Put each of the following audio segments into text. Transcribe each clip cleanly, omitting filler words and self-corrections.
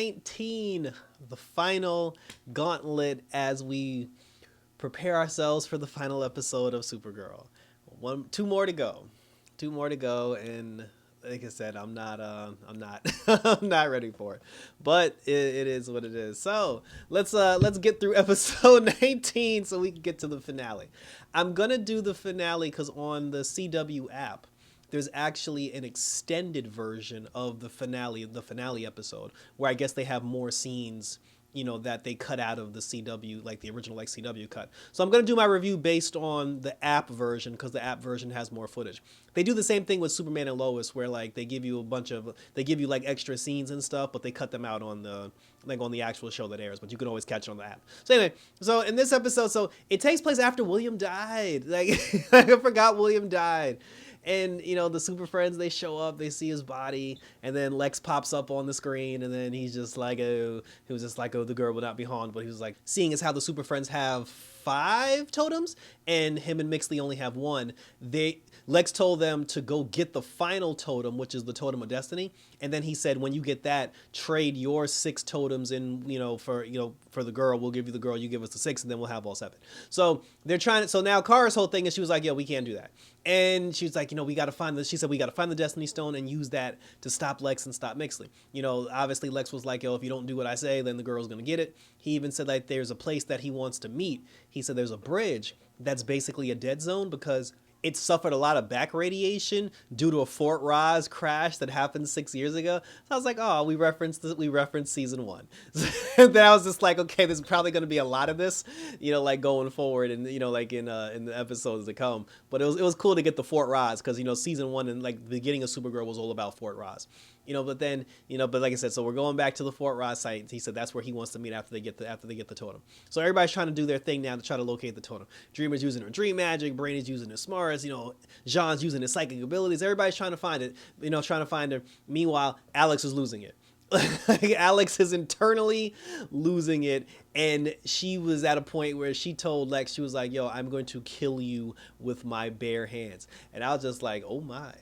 19, the final gauntlet as we prepare ourselves for the final episode of Supergirl. Two more to go. Two more to go, and like I said, I'm not, I'm not ready for it. But it is what it is. So let's get through episode 19 so we can get to the finale. I'm gonna do the finale because on the CW app, there's actually an extended version of the finale episode, where I guess they have more scenes, that they cut out of the CW, like the original CW cut. So I'm going to do my review based on the app version because the app version has more footage. They do the same thing with Superman and Lois, where like they give you like extra scenes and stuff, but they cut them out on the actual show that airs, but you can always catch it on the app. So anyway, so in this episode, so it takes place after William died. Like I forgot William died. And, the Super Friends, they show up, they see his body, and then Lex pops up on the screen, and then he's just like, oh, the girl will not be harmed. But he was like, seeing as how the Super Friends have 5 totems, and him and Mixley only have 1, Lex told them to go get the final totem, which is the Totem of Destiny, and then he said, when you get that, trade your 6 totems in, for the girl. We'll give you the girl, you give us the 6, and then we'll have all 7. So they're trying to. So now Kara's whole thing is she was like, we can't do that, and she's like, we got to find she said we got to find the Destiny Stone and use that to stop Lex and stop Mixley. Obviously Lex was like, if you don't do what I say, then the girl's gonna get it. He even said like there's a place that he wants to meet. He said there's a bridge that's basically a dead zone because it suffered a lot of back radiation due to a Fort Ross crash that happened 6 years ago. So I was like, we referenced season 1. And then I was just like, okay, there's probably going to be a lot of this, like going forward and, like in the episodes to come. But it was cool to get the Fort Ross because, season 1 and like the beginning of Supergirl was all about Fort Ross. But then, but like I said, so we're going back to the Fort Ross site. He said that's where he wants to meet after they get the totem. So everybody's trying to do their thing now to try to locate the totem. Dreamer's using her dream magic, Brainy's using his smarts, Jean's using his psychic abilities. Everybody's trying to find it, trying to find her. Meanwhile, Alex is losing it. Alex is internally losing it, and she was at a point where she told Lex, she was like, I'm going to kill you with my bare hands. And I was just like, oh my.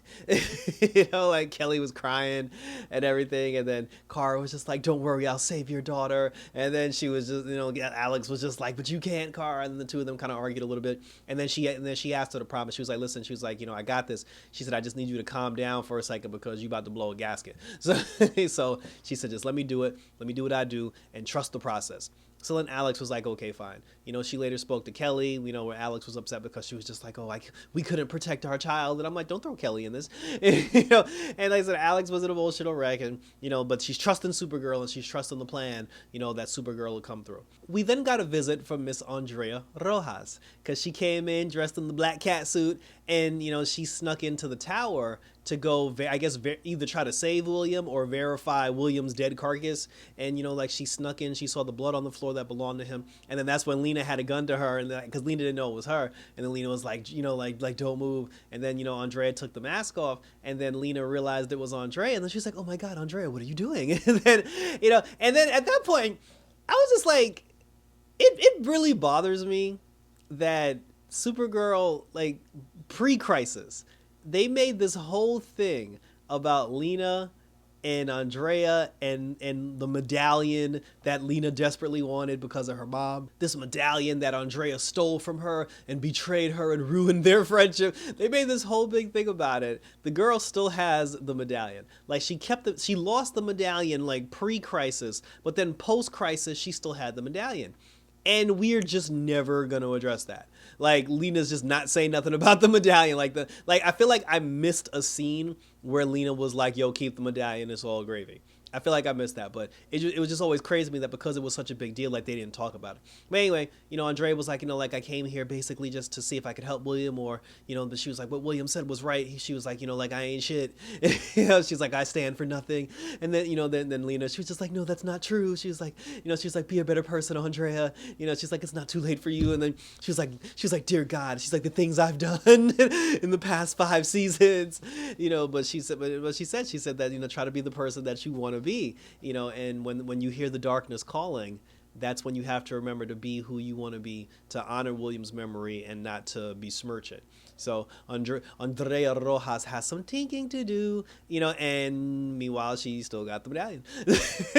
Like Kelly was crying and everything, and then Kara was just like, don't worry, I'll save your daughter. And then she was just, Alex was just like, but you can't, Kara. And the two of them kind of argued a little bit, and then she asked her to promise. She was like, listen, she was like, I got this. She said, I just need you to calm down for a second because you about to blow a gasket. So she said, just let me do it. Let me do what I do and trust the process. So then Alex was like, okay, fine. She later spoke to Kelly, where Alex was upset because she was just like, we couldn't protect our child. And I'm like, don't throw Kelly in this. And like I said, Alex was an emotional wreck, and, but she's trusting Supergirl and she's trusting the plan, that Supergirl will come through. We then got a visit from Miss Andrea Rojas because she came in dressed in the black cat suit, and, she snuck into the tower to go, I guess, either try to save William or verify William's dead carcass. And, like she snuck in, she saw the blood on the floor that belonged to him. And then that's when Lena had a gun to her, and because Lena didn't know it was her. And then Lena was like, like don't move. And then, Andrea took the mask off, and then Lena realized it was Andrea. And then she's like, oh my God, Andrea, what are you doing? And then, and then at that point, I was just like, it really bothers me that Supergirl, like pre-crisis, they made this whole thing about Lena and Andrea and the medallion that Lena desperately wanted because of her mom. This medallion that Andrea stole from her and betrayed her and ruined their friendship. They made this whole big thing about it. The girl still has the medallion. Like she lost the medallion like pre-crisis, but then post-crisis she still had the medallion. And we're just never going to address that. Like, Lena's just not saying nothing about the medallion. Like, I feel like I missed a scene where Lena was like, keep the medallion, it's all gravy. I feel like I missed that, but it was just always crazy to me that because it was such a big deal, like they didn't talk about it. But anyway, Andrea was like, like I came here basically just to see if I could help William, or, but she was like, what William said was right. She was like, like I ain't shit. She's like, I stand for nothing. And then, then Lena, she was just like, no, that's not true. She was like, be a better person, Andrea. She's like, it's not too late for you. And then she was like, dear God, she's like, the things I've done in the past 5 seasons, but she said that, try to be the person that you want to be, and when you hear the darkness calling, that's when you have to remember to be who you want to be, to honor William's memory and not to besmirch it. So Andrea Rojas has some thinking to do, and meanwhile she still got the medallion.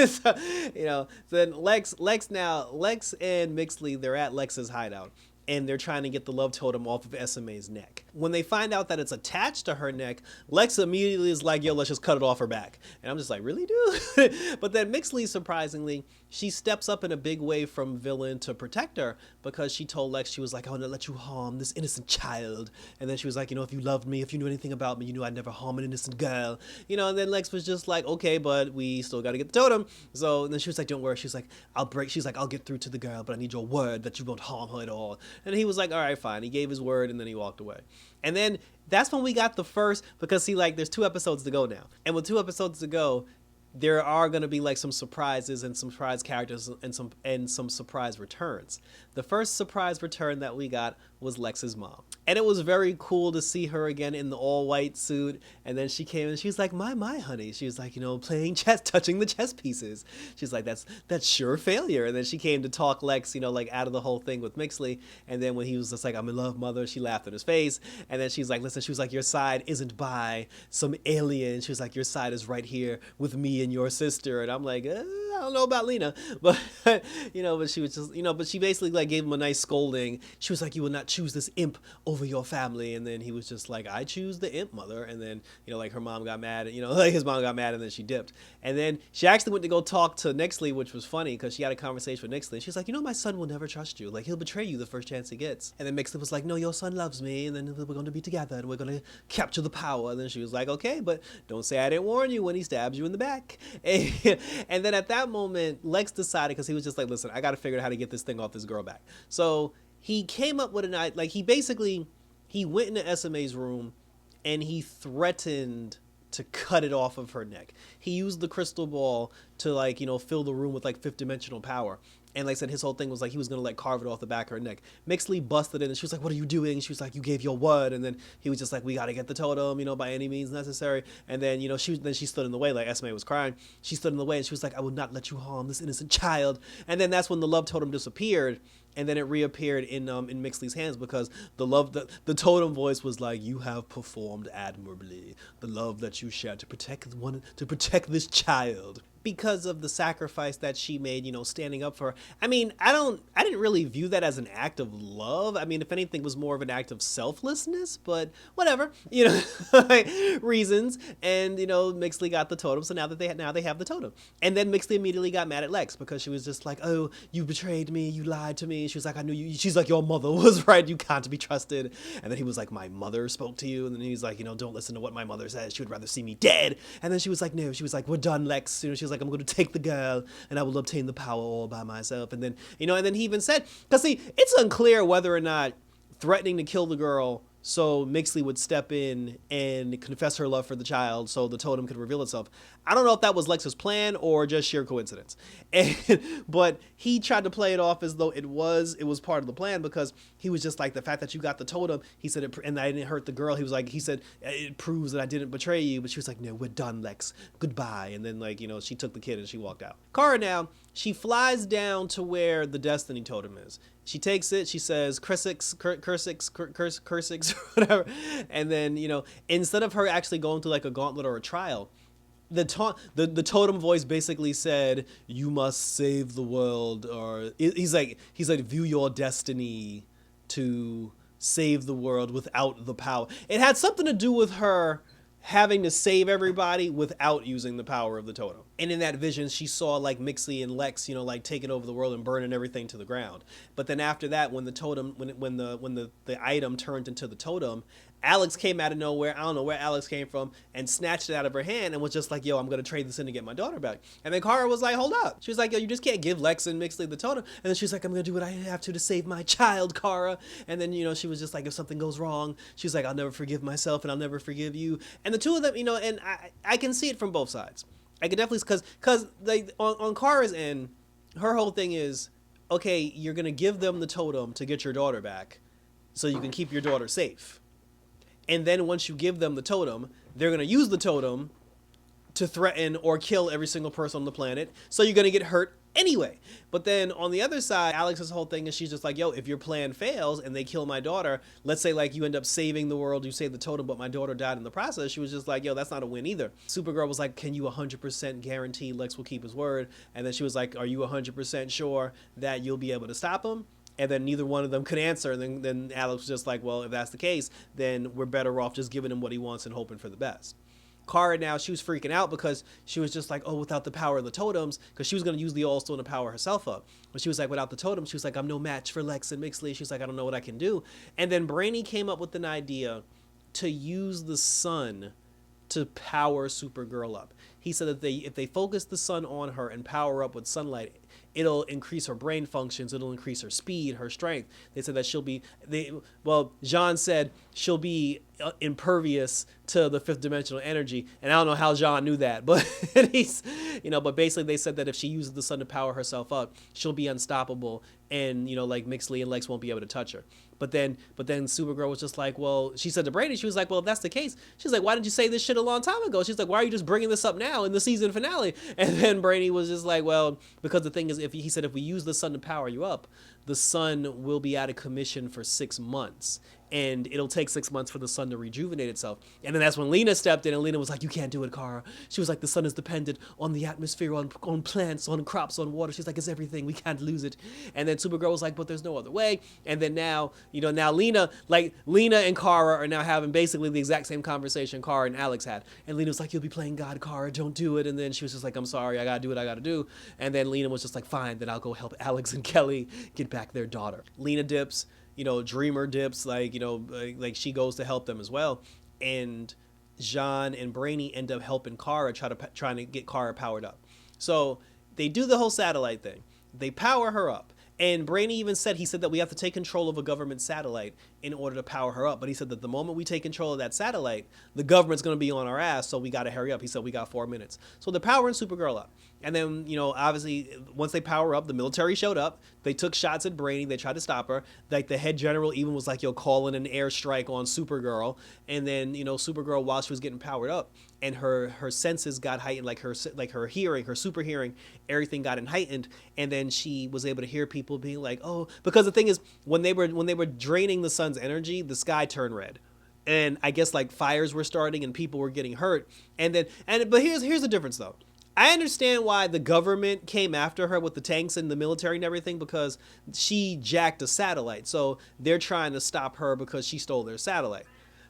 So, then Lex and Mixley, they're at Lex's hideout, and they're trying to get the love totem off of SMA's neck. When they find out that it's attached to her neck, Lex immediately is like, yo, let's just cut it off her back. And I'm just like, really, dude? But then Mixley, surprisingly, she steps up in a big way from villain to protect her, because she told Lex, she was like, I want to let you harm this innocent child. And then she was like, if you loved me, if you knew anything about me, you knew I'd never harm an innocent girl. And then Lex was just like, okay, but we still got to get the totem. So then she was like, don't worry. She's like, I'll get through to the girl, but I need your word that you won't harm her at all. And he was like, all right, fine. He gave his word, and then he walked away. And then that's when we got the first, because there's 2 episodes to go now. And with 2 episodes to go, there are going to be like some surprises and some surprise characters and some surprise returns. The first surprise return that we got was Lex's mom. And it was very cool to see her again in the all-white suit. And then she came and she was like, my honey. She was like, playing chess, touching the chess pieces. She's like, that's sure failure. And then she came to talk Lex, like out of the whole thing with Mixley. And then when he was just like, I'm in love, mother, she laughed in his face. And then she's like, listen, she was like, your side isn't by some alien. She was like, your side is right here with me and your sister. And I'm like, I don't know about Lena. But, but she was just, but she basically like gave him a nice scolding. She was like, you will not choose this imp over your family. And then he was just like, I choose the imp, mother. And then like her mom got mad, like his mom got mad, and then she dipped. And then she actually went to go talk to Nixley, which was funny because she had a conversation with Nixley, and she's like, my son will never trust you, like he'll betray you the first chance he gets. And then Mixley was like, no, your son loves me, and then we're going to be together and we're going to capture the power. And then she was like, okay, but don't say I didn't warn you when he stabs you in the back. And then at that moment, Lex decided, because he was just like, listen, I got to figure out how to get this thing off this girl back. So he came up with an idea. Like he went into SMA's room and he threatened to cut it off of her neck. He used the crystal ball to fill the room with like 5th dimensional power. And like I said, his whole thing was like he was going to like carve it off the back of her neck. Mixley busted in and she was like, what are you doing? She was like, you gave your word. And then he was just like, we got to get the totem, by any means necessary. And then, she stood in the way, like SMA was crying. She stood in the way and she was like, I will not let you harm this innocent child. And then that's when the love totem disappeared. And then it reappeared in Mixley's hands, because the totem voice was like, you have performed admirably. The love that you shared to protect this child. Because of the sacrifice that she made, standing up for her. I mean, I didn't really view that as an act of love. I mean, if anything, it was more of an act of selflessness, but whatever, like, reasons. And, Mixley got the totem, so now they have the totem. And then Mixley immediately got mad at Lex, because she was just like, oh, you betrayed me, you lied to me. She was like, I knew you. She's like, your mother was right, you can't be trusted. And then he was like, my mother spoke to you. And then he's like, don't listen to what my mother says. She would rather see me dead. And then she was like, no, she was like, we're done, Lex. She was like, I'm going to take the girl and I will obtain the power all by myself. And then, and then he even said, because see, it's unclear whether or not threatening to kill the girl so Mixley would step in and confess her love for the child so the totem could reveal itself. I don't know if that was Lex's plan or just sheer coincidence. But he tried to play it off as though it was part of the plan, because he was just like, the fact that you got the totem, he said, and I didn't hurt the girl. He said, it proves that I didn't betray you. But she was like, no, we're done, Lex. Goodbye. And then she took the kid and she walked out. Kara now, she flies down to where the Destiny totem is. She takes it, she says, Cursix, whatever. And then, instead of her actually going through like a gauntlet or a trial, the totem voice basically said, you must save the world, or he's like, view your destiny to save the world without the power. It had something to do with her having to save everybody without using the power of the totem. And in that vision, she saw like Mixley and Lex, like taking over the world and burning everything to the ground. But then after that, when the totem, when the item turned into the totem, Alex came out of nowhere. I don't know where Alex came from, and snatched it out of her hand and was just like, yo, I'm going to trade this in to get my daughter back. And then Kara was like, hold up. She was like, yo, you just can't give Lex and Mixley the totem. And then she was like, I'm going to do what I have to save my child, Kara. And then, she was just like, if something goes wrong, she was like, I'll never forgive myself and I'll never forgive you. And the two of them, and I can see it from both sides. I could definitely, because like on Kara's end, her whole thing is, okay, you're going to give them the totem to get your daughter back so you can keep your daughter safe. And then once you give them the totem, they're going to use the totem to threaten or kill every single person on the planet. So you're going to get hurt anyway. But then on the other side, Alex's whole thing is she's just like, yo, if your plan fails and they kill my daughter, let's say like you end up saving the world, you save the totem, but my daughter died in the process. She was just like, yo, that's not a win either. Supergirl was like, can you 100% guarantee Lex will keep his word? And then she was like, are you 100% sure that you'll be able to stop him? And then neither one of them could answer. And then Alex was just like, well, if that's the case, then we're better off just giving him what he wants and hoping for the best. Kara now, she was freaking out because she was just like, oh, without the power of the totems, because she was going to use the All-Stone to power herself up. But she was like, without the totems, she was like, I'm no match for Lex and Mixley. She was like, I don't know what I can do. And then Brainy came up with an idea to use the sun to power Supergirl up. He said that if they focus the sun on her and power up with sunlight, it'll increase her brain functions, it'll increase her speed, her strength. They said that Jean said she'll be impervious to the fifth dimensional energy, and I don't know how Jean knew that, but but basically they said that if she uses the sun to power herself up, she'll be unstoppable, and like Mixley and Lex won't be able to touch her. But then Supergirl was just like, well, she said to Brady, she was like, well, if that's the case, she's like, why didn't you say this shit a long time ago? She's like, why are you just bringing this up now in the season finale? And then Brady was just like, well, because the thing is, if we use the sun to power you up, the sun will be out of commission for 6 months. And it'll take 6 months for the sun to rejuvenate itself. And then that's when Lena stepped in, and Lena was like, you can't do it, Kara. She was like, the sun is dependent on the atmosphere, on plants, on crops, on water. She's like, it's everything. We can't lose it. And then Supergirl was like, but there's no other way. And then now Lena and Kara are now having basically the exact same conversation Kara and Alex had. And Lena was like, you'll be playing God, Kara. Don't do it. And then she was just like, I'm sorry. I got to do what I got to do. And then Lena was just like, fine, then I'll go help Alex and Kelly get back their daughter. Lena dips. Dreamer dips, like she goes to help them as well. And Jean and Brainy end up helping Kara, trying to get Kara powered up. So they do the whole satellite thing. They power her up. And Brainy even said, he said that we have to take control of a government satellite in order to power her up. But he said that the moment we take control of that satellite, the government's going to be on our ass, so we got to hurry up. He said we got 4 minutes. So they're powering Supergirl up. And then, obviously, once they power up, the military showed up. They took shots at Brainy. They tried to stop her. Like, the head general even was like, calling an airstrike on Supergirl. And then, Supergirl, while she was getting powered up, and her senses got heightened, like her hearing, her super hearing, everything got heightened. And then she was able to hear people being like, oh, because the thing is, when they were draining the sun's energy, the sky turned red. And I guess like fires were starting and people were getting hurt. But here's the difference though. I understand why the government came after her with the tanks and the military and everything, because she jacked a satellite. So they're trying to stop her because she stole their satellite.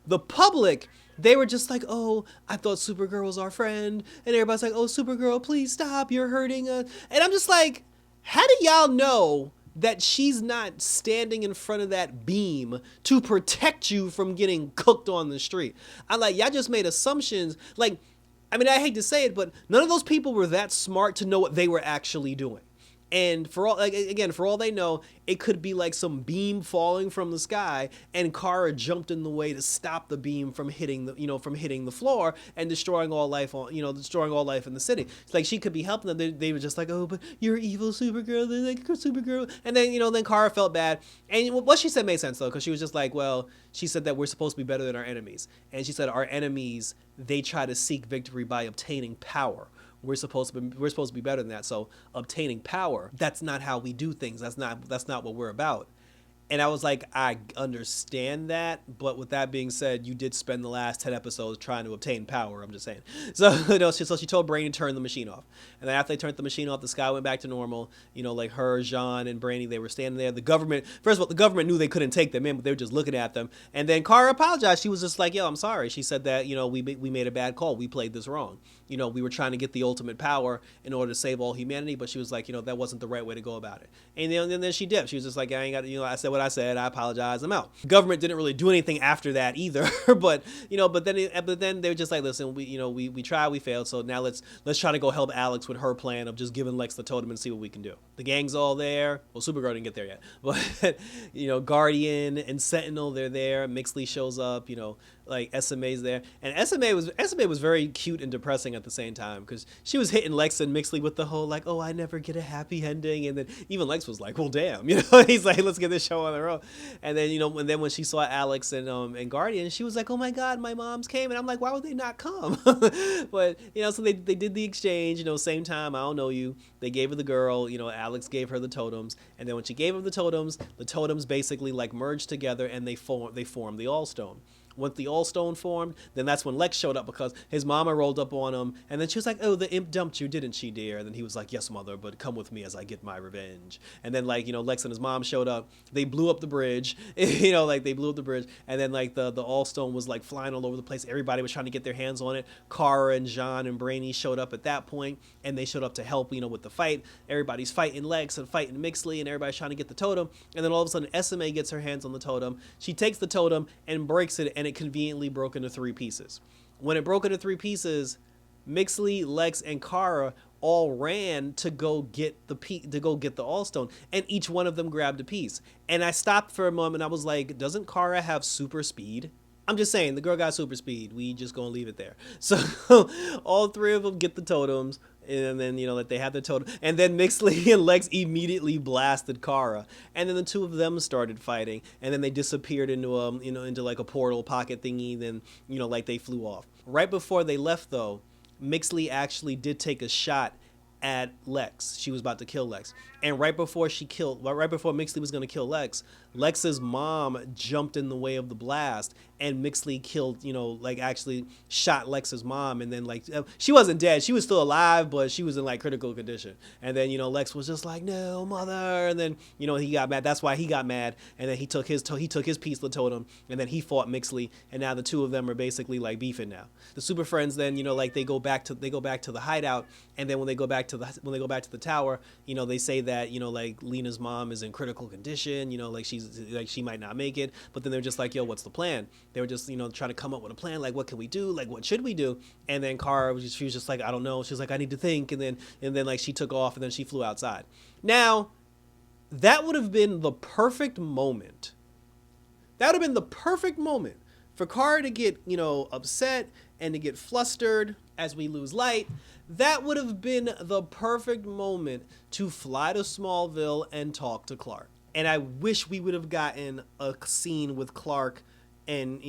The public, they were just like, oh, I thought Supergirl was our friend. And everybody's like, oh, Supergirl, please stop. You're hurting us. And I'm just like, how do y'all know that she's not standing in front of that beam to protect you from getting cooked on the street? I'm like, y'all just made assumptions. Like, I mean, I hate to say it, but none of those people were that smart to know what they were actually doing. And for all they know, it could be like some beam falling from the sky, and Kara jumped in the way to stop the beam from hitting the floor and destroying all life in the city. It's like she could be helping them. They were just like, oh, but you're evil, Supergirl. They're like, Supergirl. And then Kara felt bad. And what she said made sense though, because she was just like, well, she said that we're supposed to be better than our enemies, and she said our enemies, they try to seek victory by obtaining power. We're supposed to be better than that. So obtaining power, that's not how we do things. That's not what we're about. And I was like, I understand that, but with that being said, you did spend the last 10 episodes trying to obtain power, I'm just saying. So, so she told Brainy to turn the machine off. And then after they turned the machine off, the sky went back to normal. Like her, Jean, and Brainy, they were standing there. First of all, the government knew they couldn't take them in, but they were just looking at them. And then Kara apologized. She was just like, yo, I'm sorry. She said that, we made a bad call. We played this wrong. We were trying to get the ultimate power in order to save all humanity, but she was like, that wasn't the right way to go about it. And then she dipped. She was just like, I ain't got, I said what I said. I apologize. I'm out. The government didn't really do anything after that either. but then they were just like, listen, we tried, we failed. So now let's try to go help Alex with her plan of just giving Lex the totem and see what we can do. The gang's all there. Well, Supergirl didn't get there yet, but Guardian and Sentinel, they're there. Mixley shows up. Like SMA's there, and SMA was very cute and depressing at the same time, because she was hitting Lex and Mixley with the whole like, oh, I never get a happy ending, and then even Lex was like, well, damn, he's like, let's get this show on the road. And then, and then when she saw Alex and Guardian, she was like, oh my God, my mom's came. And I'm like, why would they not come? But, so they did the exchange, same time, I don't know you. They gave her the girl, Alex gave her the totems. And then when she gave her the totems basically like merged together and they formed the All-Stone. Once the All-Stone formed, then that's when Lex showed up because his mama rolled up on him. And then she was like, oh, the imp dumped you, didn't she, dear? And then he was like, yes, mother, but come with me as I get my revenge. And then, like, Lex and his mom showed up. They blew up the bridge. Like, they blew up the bridge. And then, like, the All-Stone was, like, flying all over the place. Everybody was trying to get their hands on it. Kara and Jean and Brainy showed up at that point, and they showed up to help, with the fight. Everybody's fighting Lex and fighting Mixley, and everybody's trying to get the totem. And then all of a sudden, SMA gets her hands on the totem. She takes the totem and breaks it, and it conveniently broke into 3 pieces. When it broke into 3 pieces, Mixley, Lex, and Kara all ran to go get the All-Stone, and each one of them grabbed a piece. And I stopped for a moment. I was like, doesn't Kara have super speed? I'm just saying, the girl got super speed. We just gonna leave it there. So all 3 of them get the totems. And then, that they had the totem. And then Mixley and Lex immediately blasted Kara. And then the 2 of them started fighting. And then they disappeared into into like a portal pocket thingy. Then, like they flew off. Right before they left, though, Mixley actually did take a shot at Lex. She was about to kill Lex. And right before Mixley was going to kill Lex, Lex's mom jumped in the way of the blast, and Mixley killed, actually shot Lex's mom. And then, like, she wasn't dead. She was still alive, but she was in, like, critical condition. And then, Lex was just like, no, mother. And then, he got mad. That's why he got mad. And then he took his piece of the totem, and then he fought Mixley. And now the 2 of them are basically, like, beefing now. The Super Friends then, like, they go back to the hideout. And then when they go back to the tower, they say that, like, Lena's mom is in critical condition, like she might not make it. But then they're just like, yo, what's the plan? They were just, trying to come up with a plan. Like, what can we do? Like, what should we do? And then Kara, she was just like, I don't know. She's like, I need to think. And then like she took off, and then she flew outside. Now, that would have been the perfect moment. That would have been the perfect moment for Kara to get, upset and to get flustered as we lose light. That would have been the perfect moment to fly to Smallville and talk to Clark. And I wish we would have gotten a scene with Clark and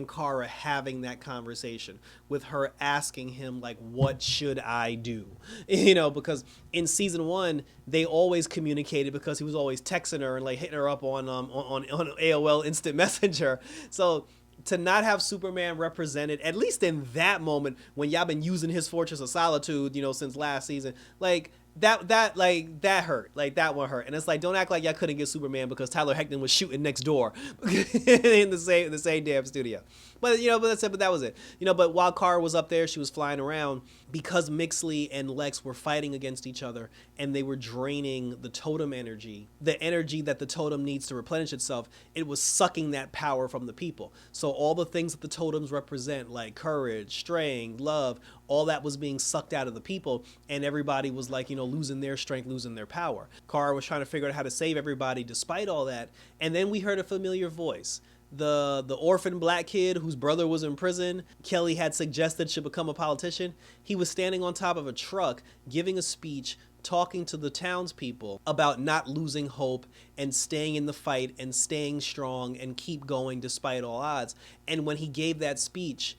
Kara having that conversation, with her asking him, like, what should I do? Because in season 1, they always communicated because he was always texting her and, like, hitting her up on AOL Instant Messenger. So to not have Superman represented, at least in that moment when y'all been using his Fortress of Solitude, since last season, like, that hurt. Like, that one hurt. And it's like, don't act like y'all couldn't get Superman because Tyler Hoechlin was shooting next door in the same damn studio. But but that was it. But while Kara was up there, she was flying around because Mixley and Lex were fighting against each other, and they were draining the totem energy, the energy that the totem needs to replenish itself. It was sucking that power from the people. So all the things that the totems represent, like courage, strength, love, all that was being sucked out of the people, and everybody was, like, losing their strength, losing their power. Kara was trying to figure out how to save everybody despite all that. And then we heard a familiar voice. The orphan black kid whose brother was in prison, Kelly had suggested should become a politician. He was standing on top of a truck giving a speech, talking to the townspeople about not losing hope and staying in the fight and staying strong and keep going despite all odds. And when he gave that speech,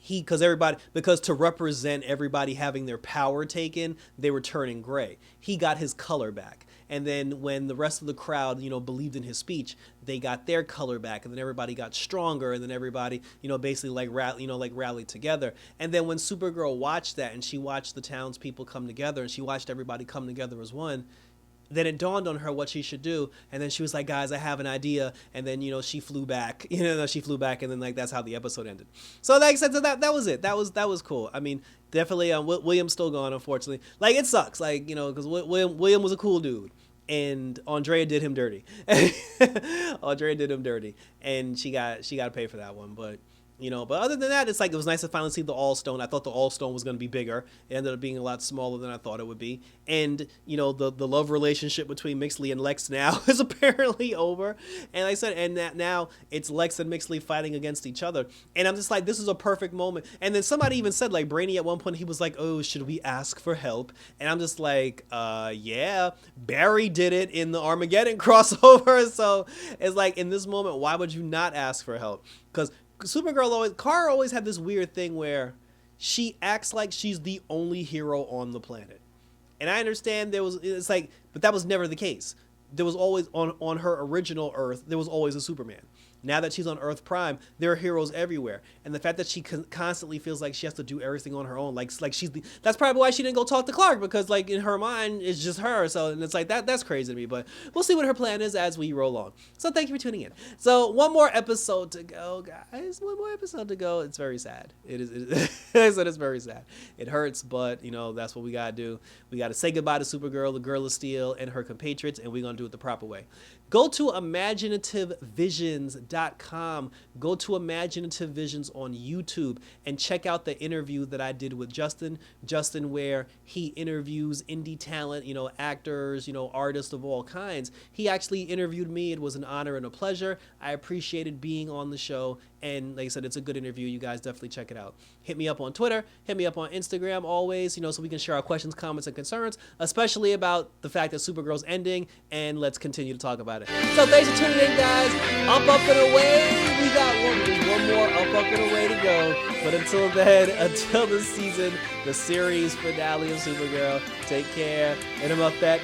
because to represent everybody having their power taken, they were turning gray. He got his color back. And then when the rest of the crowd, believed in his speech, they got their color back, and then everybody got stronger, and then everybody, basically rallied together. And then when Supergirl watched that, and she watched the townspeople come together, and she watched everybody come together as one, then it dawned on her what she should do. And then she was like, guys, I have an idea. And then, she flew back, and then, like, that's how the episode ended. So, like I said, so that was it. That was cool. I mean, definitely, William's still gone, unfortunately. Like, it sucks, like, because William was a cool dude. And Andrea did him dirty. And she got to pay for that one. But But other than that, it's like it was nice to finally see the All Stone. I thought the All Stone was going to be bigger. It ended up being a lot smaller than I thought it would be. And the love relationship between Mixley and Lex now is apparently over. And like I said, and that now it's Lex and Mixley fighting against each other. And I'm just like, this is a perfect moment. And then somebody even said, like, Brainy at one point, he was like, oh, should we ask for help? And I'm just like, yeah, Barry did it in the Armageddon crossover. So it's like, in this moment, why would you not ask for help? Because Kara always had this weird thing where she acts like she's the only hero on the planet. And I understand but that was never the case. There was always, on her original Earth, there was always a Superman. Now that she's on Earth Prime, there are heroes everywhere. And the fact that she constantly feels like she has to do everything on her own, like that's probably why she didn't go talk to Clark, because like in her mind, it's just her. So, and it's like, that's crazy to me, but we'll see what her plan is as we roll on. So thank you for tuning in. So one more episode to go, guys. One more episode to go. It's very sad. It's very sad. It hurts, but that's what we gotta do. We gotta say goodbye to Supergirl, the Girl of Steel, and her compatriots, and we're gonna do it the proper way. Go to imaginativevisions.com. Go to Imaginative Visions on YouTube and check out the interview that I did with Justin, where he interviews indie talent, actors, artists of all kinds. He actually interviewed me. It was an honor and a pleasure. I appreciated being on the show. And like I said, it's a good interview. You guys definitely check it out. Hit me up on Twitter. Hit me up on Instagram always, so we can share our questions, comments, and concerns, especially about the fact that Supergirl's ending, and let's continue to talk about it. So thanks for tuning in, guys. Up, and away. We got one more up, and away to go. But until then, until the season, the series finale of Supergirl, take care. And I'm up that.